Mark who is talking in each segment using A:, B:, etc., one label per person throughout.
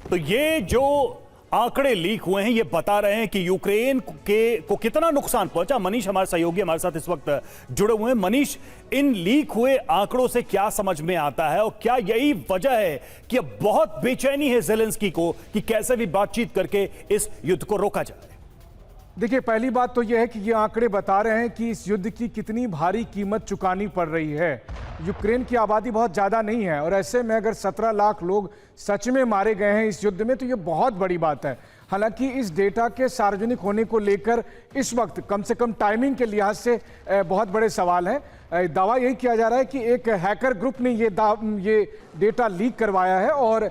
A: तो ये जो आंकड़े लीक हुए हैं ये बता रहे हैं कि यूक्रेन को कितना नुकसान पहुंचा। मनीष हमारे सहयोगी हमारे साथ इस वक्त जुड़े हुए हैं। मनीष, इन लीक हुए आंकड़ों से क्या समझ में आता है और क्या यही वजह है कि अब बहुत बेचैनी है ज़ेलेंस्की को कि कैसे भी बातचीत करके इस युद्ध को रोका जाए?
B: देखिए, पहली बात तो यह है कि ये आंकड़े बता रहे हैं कि इस युद्ध की कितनी भारी कीमत चुकानी पड़ रही है। यूक्रेन की आबादी बहुत ज़्यादा नहीं है और ऐसे में अगर 17 लाख लोग सच में मारे गए हैं इस युद्ध में तो ये बहुत बड़ी बात है। हालांकि इस डेटा के सार्वजनिक होने को लेकर इस वक्त कम से कम टाइमिंग के लिहाज से बहुत बड़े सवाल हैं। दावा यही किया जा रहा है कि एक हैकर ग्रुप ने ये डेटा लीक करवाया है और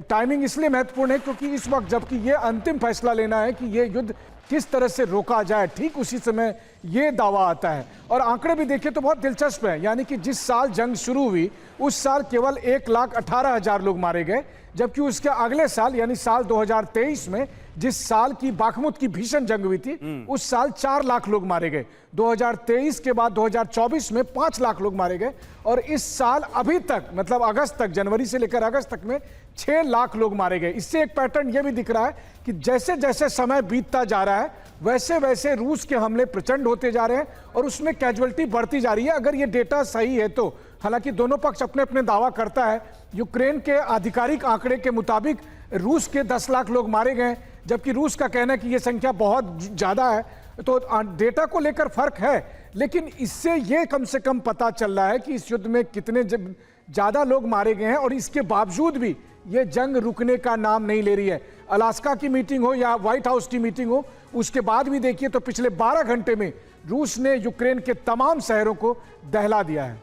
B: टाइमिंग इसलिए महत्वपूर्ण है क्योंकि इस वक्त जबकि ये अंतिम फैसला लेना है कि ये युद्ध किस तरह से रोका जाए, ठीक उसी समय ये दावा आता है। और आंकड़े भी देखिए तो बहुत दिलचस्प है, यानी कि जिस साल जंग शुरू हुई उस साल केवल 1,18,000 लोग मारे गए, जबकि उसके अगले साल यानी साल 2023 में जिस साल की बाखमुत की भीषण जंग हुई थी उस साल 4 लाख लोग मारे गए। 2023 के बाद 2024 में 5 लाख लोग मारे गए और इस साल अभी तक मतलब अगस्त तक, जनवरी से लेकर अगस्त तक में 6 लाख लोग मारे गए। इससे एक पैटर्न यह भी दिख रहा है कि जैसे जैसे समय बीतता जा रहा है वैसे वैसे रूस के हमले प्रचंड होते जा रहे हैं और उसमें कैजुअलिटी बढ़ती जा रही है अगर ये डेटा सही है तो। हालांकि दोनों पक्ष अपने अपने दावा करता है। यूक्रेन के आधिकारिक आंकड़े के मुताबिक रूस के 10 लाख लोग मारे गए, जबकि रूस का कहना है कि यह संख्या बहुत ज्यादा है। तो डेटा को लेकर फर्क है, लेकिन इससे यह कम से कम पता चल रहा है कि इस युद्ध में कितने ज्यादा लोग मारे गए हैं और इसके बावजूद भी ये जंग रुकने का नाम नहीं ले रही है। अलास्का की मीटिंग हो या व्हाइट हाउस की मीटिंग हो, उसके बाद भी देखिए तो पिछले 12 घंटे में रूस ने यूक्रेन के तमाम शहरों को दहला दिया है।